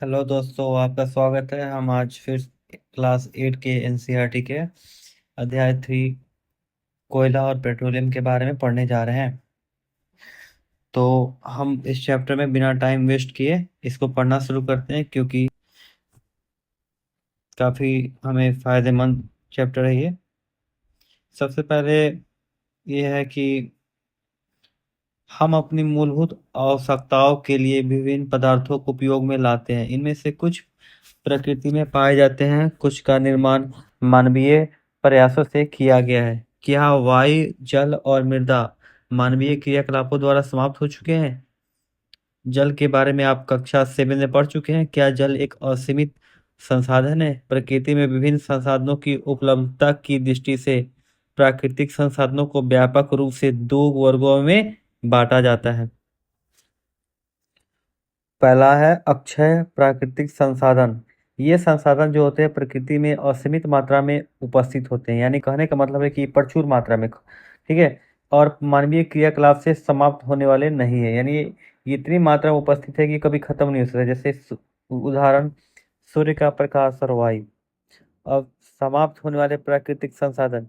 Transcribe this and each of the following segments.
Hello दोस्तों, आपका स्वागत है। हम आज फिर क्लास 8 के एनसीईआरटी के अध्याय 3 कोयला और पेट्रोलियम के बारे में पढ़ने जा रहे हैं। तो हम इस चैप्टर में बिना टाइम वेस्ट किए इसको पढ़ना शुरू करते हैं, क्योंकि काफ़ी हमें फ़ायदेमंद चैप्टर है ये। सबसे पहले ये है कि हम अपनी मूलभूत आवश्यकताओं के लिए विभिन्न पदार्थों को उपयोग में लाते हैं। इनमें से कुछ प्रकृति में पाए जाते हैं, कुछ का निर्माण मानवीय प्रयासों से किया गया है। क्या वायु, जल और मृदा मानवीय क्रियाकलापों द्वारा समाप्त हो चुके हैं? जल के बारे में आप कक्षा 7 में पढ़ चुके हैं। क्या जल एक असीमित संसाधन है? प्रकृति में विभिन्न संसाधनों की उपलब्धता की दृष्टि से प्राकृतिक संसाधनों को व्यापक रूप से दो वर्गों में बांटा जाता है। पहला है अक्षय प्राकृतिक संसाधन। ये संसाधन जो होते हैं प्रकृति में असीमित मात्रा में उपस्थित होते हैं, यानी कहने का मतलब है कि प्रचुर मात्रा में, ठीक है, और मानवीय क्रियाकलाप से समाप्त होने वाले नहीं है। यानी ये इतनी मात्रा में उपस्थित है कि कभी खत्म नहीं हो सकता। जैसे उदाहरण, सूर्य का प्रकाश और वायु। अब समाप्त होने वाले प्राकृतिक संसाधन,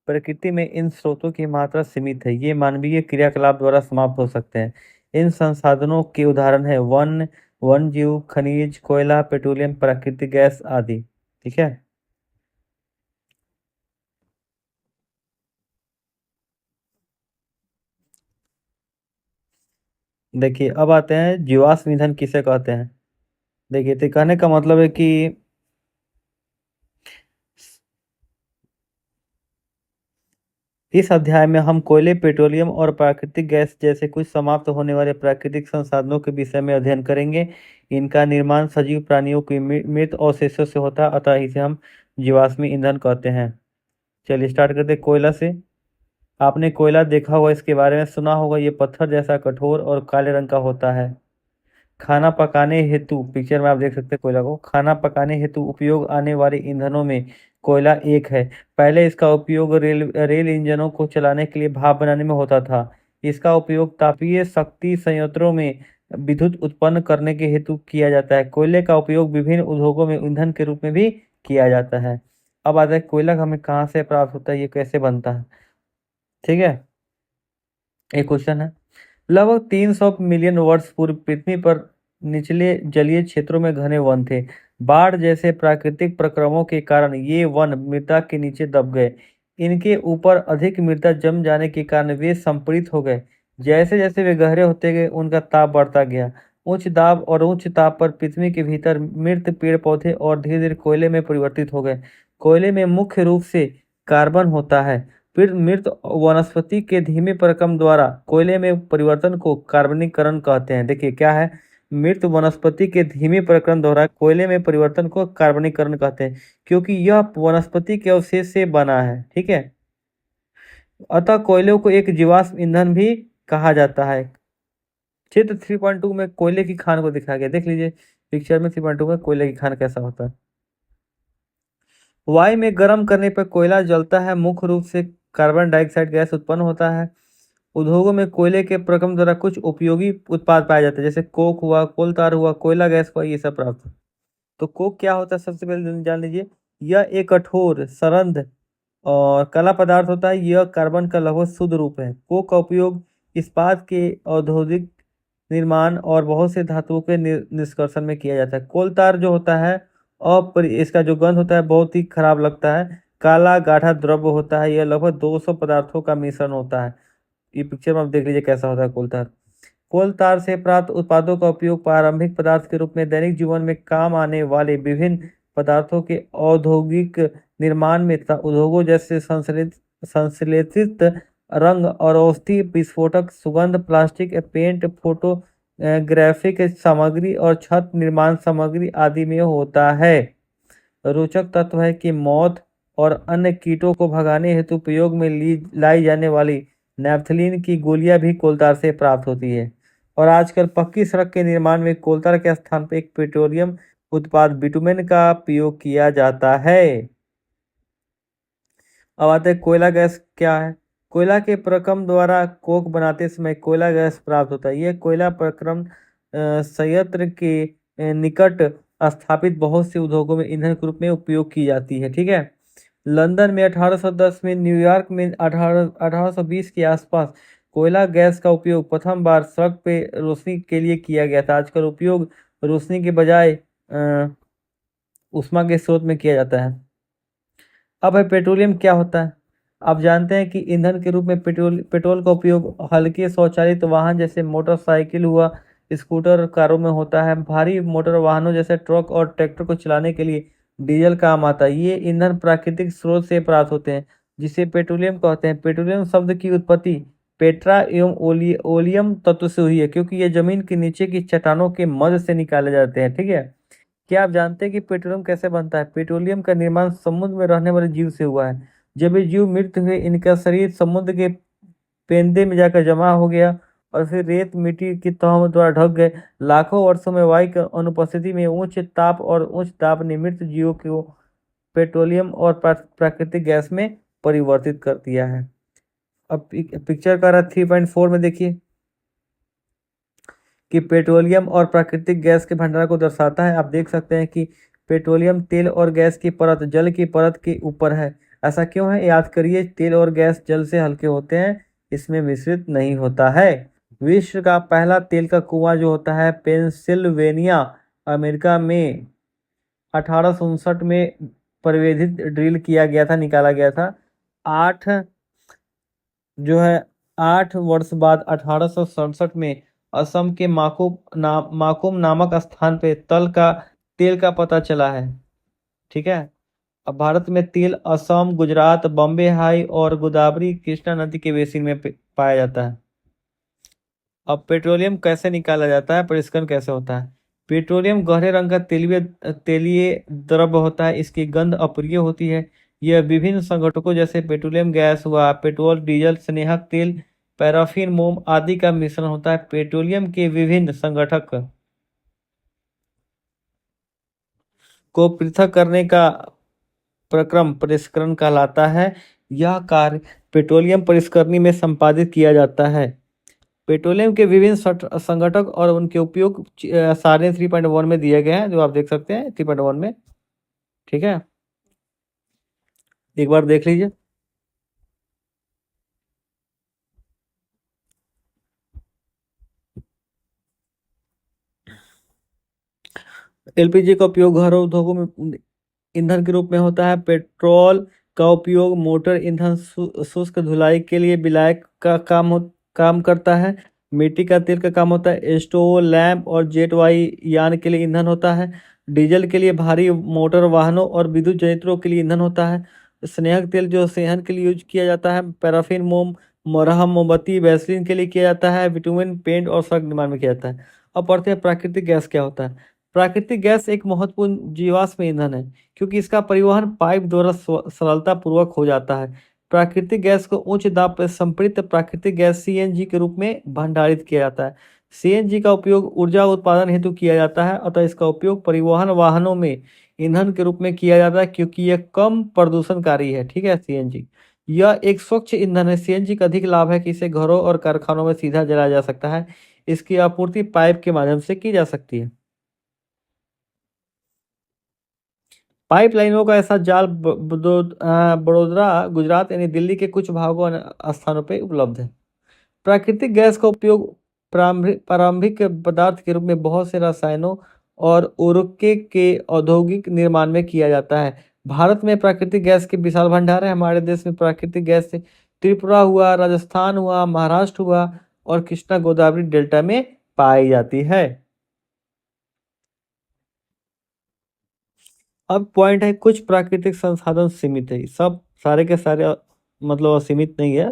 प्रकृति में इन स्रोतों की मात्रा सीमित है, ये मानवीय क्रियाकलाप द्वारा समाप्त हो सकते हैं। इन संसाधनों के उदाहरण है वन, वन जीव, खनिज, कोयला, पेट्रोलियम, प्राकृतिक गैस आदि। ठीक है। देखिए, अब आते हैं जीवाश्म ईंधन किसे कहते हैं। देखिए, तो कहने का मतलब है कि इस अध्याय में हम कोयले, पेट्रोलियम और प्राकृतिक गैस जैसे कुछ समाप्त होने वाले प्राकृतिक संसाधनों के विषय में अध्ययन करेंगे। इनका निर्माण सजीव प्राणियों के मृत अवशेषों से होता है, अतः इसे हम जीवाश्मी ईंधन कहते हैं। चलिए स्टार्ट करते हैं कोयला से। आपने कोयला देखा होगा, इसके बारे में सुना होगा। ये पत्थर जैसा कठोर और काले रंग का होता है। खाना पकाने हेतु, पिक्चर में आप देख सकते हैं कोयला को, खाना पकाने हेतु उपयोग आने वाले ईंधनों में कोयला एक है। पहले इसका उपयोग रेल रेल इंजनों को चलाने के लिए भाप बनाने में होता था। इसका उपयोग तापीय शक्ति संयंत्रों में विद्युत उत्पन्न करने के हेतु किया जाता है। कोयले का उपयोग विभिन्न उद्योगों में ईंधन के रूप में भी किया जाता है। अब आता है कोयला हमें कहाँ से प्राप्त होता है, ये कैसे बनता है। ठीक है, एक क्वेश्चन है। लगभग 300 मिलियन वर्ष पूर्व पृथ्वी पर निचले जलीय क्षेत्रों में घने वन थे। बाढ़ जैसे प्राकृतिक प्रक्रमों के कारण ये वन मृदा के नीचे दब गए। इनके ऊपर अधिक मृदा जम जाने के कारण वे संपीड़ित हो गए। जैसे जैसे वे गहरे होते गए उनका ताप बढ़ता गया। उच्च दाब और उच्च ताप पर पृथ्वी के भीतर मृत पेड़ पौधे और धीरे धीरे कोयले में परिवर्तित हो गए। कोयले में मुख्य रूप से कार्बन होता है। फिर मृत वनस्पति के धीमे प्रक्रम द्वारा कोयले में परिवर्तन को कार्बनीकरण कहते हैं। देखिए क्या है, मृत वनस्पति के धीमे प्रक्रम द्वारा कोयले में परिवर्तन को कार्बनीकरण कहते हैं, क्योंकि यह वनस्पति के अवशेष से बना है। ठीक है, अतः कोयले को एक जीवाश्म ईंधन भी कहा जाता है। चित्र 3.2 में कोयले की खान को दिखाया गया, देख लीजिए पिक्चर में 3.2 में कोयले की खान कैसा होता है। वायु में गर्म करने पर कोयला जलता है, मुख्य रूप से कार्बन डाइऑक्साइड गैस उत्पन्न होता है। उद्योगों में कोयले के प्रक्रम द्वारा कुछ उपयोगी उत्पाद पाए जाते हैं, जैसे कोक हुआ, कोल तार हुआ, कोयला गैस हुआ, ये सब प्राप्त होता है। तो कोक क्या होता है, सबसे पहले जान लीजिए। यह एक कठोर, सरंध्र और काला पदार्थ होता है। यह कार्बन का लगभग शुद्ध रूप है। कोक का उपयोग इस्पात के औद्योगिक निर्माण और बहुत से धातुओं के निष्कर्षण में किया जाता है। कोल तार जो होता है, इसका जो गंध होता है बहुत ही खराब लगता है। काला गाढ़ा द्रव्य होता है। यह लगभग 200 पदार्थों का मिश्रण होता है। ये पिक्चर में आप देख लीजिए कैसा होता है कोल तार। कोल तार से प्राप्त उत्पादों का उपयोग प्रारंभिक पदार्थ के रूप में दैनिक जीवन में काम आने वाले विभिन्न पदार्थों के औद्योगिक निर्माण में तथा उद्योगों जैसे संश्लेषित रंग और औषधि विस्फोटक, सुगंध, प्लास्टिक, पेंट, फोटो ग्राफिक सामग्री और छत निर्माण सामग्री आदि में होता है। रोचक तत्व है कि मौत और अन्य कीटों को भगाने हेतु उपयोग में लाई जाने वाली नैप्थलीन की गोलियां भी कोलतार से प्राप्त होती है। और आजकल पक्की सड़क के निर्माण में कोलतार के स्थान पर एक पेट्रोलियम उत्पाद बिटुमेन का प्रयोग किया जाता है। अब आते हैं कोयला गैस क्या है। कोयला के प्रक्रम द्वारा कोक बनाते समय कोयला गैस प्राप्त होता है। यह कोयला प्रक्रम संयंत्र के निकट स्थापित बहुत से उद्योगों में ईंधन के रूप में उपयोग की जाती है। ठीक है। लंदन में 1810 में, न्यूयॉर्क में 1820 के आसपास कोयला गैस का उपयोग प्रथम बार सड़क पे रोशनी के लिए किया गया था। आजकल उपयोग रोशनी के बजाय ऊष्मा के स्रोत में किया जाता है। अब है पेट्रोलियम क्या होता है। आप जानते हैं कि ईंधन के रूप में पेट्रोल का उपयोग हल्के स्वचालित वाहन जैसे मोटरसाइकिल हुआ, स्कूटर, कारों में होता है। भारी मोटर वाहनों जैसे ट्रक और ट्रैक्टर को चलाने के लिए डीजल काम आता है। ये ईंधन प्राकृतिक स्रोत से प्राप्त होते हैं, जिसे पेट्रोलियम कहते हैं। पेट्रोलियम शब्द की उत्पत्ति पेट्रा एवं ओलियम तत्व से हुई है, क्योंकि ये जमीन के नीचे की चट्टानों के मध्य से निकाले जाते हैं। ठीक है। क्या आप जानते हैं कि पेट्रोलियम कैसे बनता है? पेट्रोलियम का निर्माण समुद्र में रहने वाले जीव से हुआ है। जब ये जीव मृत हुए, इनका शरीर समुद्र के पेंदे में जाकर जमा हो गया और फिर रेत मिट्टी की तहों द्वारा ढक गए। लाखों वर्षों में वायु की अनुपस्थिति में उच्च ताप और उच्च दाब ने मृत जीवों को पेट्रोलियम और प्राकृतिक गैस में परिवर्तित कर दिया है। अब पिक्चर का रहा 3.4 में देखिए कि पेट्रोलियम और प्राकृतिक गैस के भंडार को दर्शाता है। आप देख सकते हैं कि पेट्रोलियम तेल और गैस की परत जल की परत के ऊपर है। ऐसा क्यों है? याद करिए, तेल और गैस जल से हल्के होते हैं, इसमें मिश्रित नहीं होता है। विश्व का पहला तेल का कुआं जो होता है पेंसिल्वेनिया अमेरिका में 1859 में परिवेधित ड्रिल किया गया था, निकाला गया था। आठ जो है 8 वर्ष बाद 1867 में असम के माकुम नामक स्थान पे तेल का पता चला है। ठीक है। अब भारत में तेल असम, गुजरात, बॉम्बे हाई और गोदावरी कृष्णा नदी के बेसिन में पाया जाता है। अब पेट्रोलियम कैसे निकाला जाता है, परिष्करण कैसे होता है? पेट्रोलियम गहरे रंग का तेलीय द्रव्य होता है। इसकी गंध अप्रिय होती है। यह विभिन्न संगठकों जैसे पेट्रोलियम गैस हुआ, पेट्रोल, डीजल, स्नेहक तेल, पैराफिन, मोम आदि का मिश्रण होता है। पेट्रोलियम के विभिन्न संगठक को पृथक करने का प्रक्रम परिष्करण कहलाता है। यह कार्य पेट्रोलियम परिष्करणी में संपादित किया जाता है। पेट्रोलियम के विभिन्न संगठक और उनके उपयोग सारणी 3.1 में दिए गए हैं, जो आप देख सकते हैं 3.1 में। ठीक है, एक बार देख लीजिए। एलपीजी का उपयोग घरों, उद्योगों में ईंधन के रूप में होता है। पेट्रोल का उपयोग मोटर ईंधन, शुष्क धुलाई के लिए विलायक का काम करता है। मिट्टी का तेल का काम होता है। स्टोव, लैंप और जेट वायु यान के लिए ईंधन होता है। डीजल के लिए भारी मोटर वाहनों और विद्युत जनरेटरों के लिए ईंधन होता है। स्नेहक तेल जो सेहन के लिए यूज किया जाता है। पैराफिन, मोम, मरहम, मोमबत्ती, वैसलीन के लिए किया जाता है। विटामिन, पेंट और सड़क निर्माण में किया जाता है। अब पढ़ते हैं प्राकृतिक गैस क्या होता है। प्राकृतिक गैस एक महत्वपूर्ण जीवाश्म ईंधन है, क्योंकि इसका परिवहन पाइप द्वारा सरलता पूर्वक हो जाता है। प्राकृतिक गैस को उच्च दाब पर संपृक्त प्राकृतिक गैस सीएनजी के रूप में भंडारित किया जाता है। सीएनजी का उपयोग ऊर्जा उत्पादन हेतु किया जाता है, अतः इसका उपयोग परिवहन वाहनों में ईंधन के रूप में किया जाता है, क्योंकि यह कम प्रदूषणकारी है। ठीक है। सीएनजी यह एक स्वच्छ ईंधन है। सीएनजी का अधिक लाभ है कि इसे घरों और कारखानों में सीधा जलाया जा सकता है। इसकी आपूर्ति पाइप के माध्यम से की जा सकती है। पाइपलाइनों का ऐसा जाल बड़ोदरा, गुजरात यानी दिल्ली के कुछ भागों और स्थानों पर उपलब्ध है। प्राकृतिक गैस का उपयोग प्रारंभिक पदार्थ के रूप में बहुत से रसायनों और उर्वरकों के औद्योगिक निर्माण में किया जाता है। भारत में प्राकृतिक गैस के विशाल भंडार है। हमारे देश में प्राकृतिक गैस से त्रिपुरा हुआ, राजस्थान हुआ, महाराष्ट्र हुआ और कृष्णा गोदावरी डेल्टा में पाई जाती है। अब पॉइंट है, कुछ प्राकृतिक संसाधन सीमित है। सब सारे के सारे मतलब असीमित नहीं है,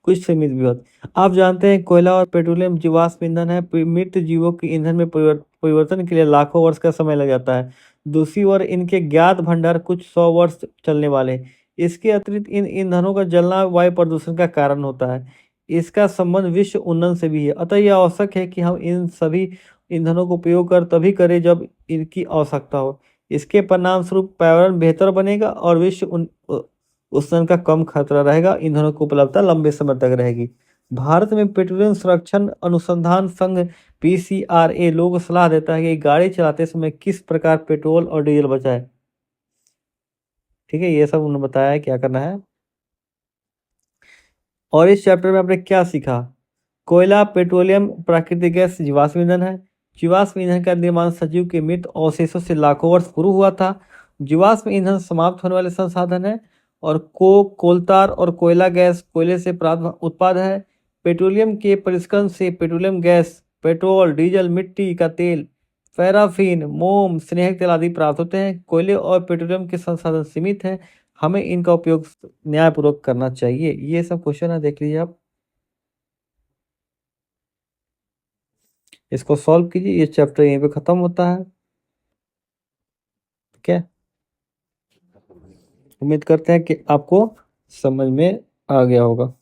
कुछ सीमित भी होते। आप जानते हैं कोयला और पेट्रोलियम जीवाश्म ईंधन है। मृत जीवों के ईंधन में परिवर्तन के लिए लाखों वर्ष का समय लग जाता है। दूसरी ओर इनके ज्ञात भंडार कुछ 100 वर्ष चलने वाले हैं। इसके अतिरिक्त इन ईंधनों का जलना वायु प्रदूषण का कारण होता है। इसका संबंध विश्व उन्नयन से भी है, अतः यह आवश्यक है कि हम इन सभी ईंधनों को उपयोग कर तभी करें जब इनकी आवश्यकता हो। इसके परिणाम स्वरूप पर्यावरण बेहतर बनेगा और विश्व उत्सर्जन का कम खतरा रहेगा। ईंधनों की उपलब्धता लंबे समय तक रहेगी। भारत में पेट्रोलियम संरक्षण अनुसंधान संघ पीसीआरए लोगों को सलाह देता है कि गाड़ी चलाते समय किस प्रकार पेट्रोल और डीजल बचाए। ठीक है, ये सब उन्होंने बताया है क्या करना है। और इस चैप्टर में आपने क्या सीखा? कोयला, पेट्रोलियम, प्राकृतिक गैस जीवाश्म ईंधन है। जीवाश्म ईंधन का निर्माण सजीव के मृत अवशेषों से लाखों वर्ष पूर्व हुआ था। जीवाश्म ईंधन समाप्त होने वाले संसाधन है। और कोक, कोलतार और कोयला गैस कोयले से प्राप्त उत्पाद है। पेट्रोलियम के परिष्करण से पेट्रोलियम गैस, पेट्रोल, डीजल, मिट्टी का तेल, पैराफिन, मोम, स्नेहक तेल आदि प्राप्त होते हैं। कोयले और पेट्रोलियम के संसाधन सीमित हैं, हमें इनका उपयोग न्यायपूर्वक करना चाहिए। ये सब क्वेश्चन है, देख लीजिए आप। इसको सॉल्व कीजिए। ये चैप्टर यहीं पे खत्म होता है। ठीक है, उम्मीद करते हैं कि आपको समझ में आ गया होगा।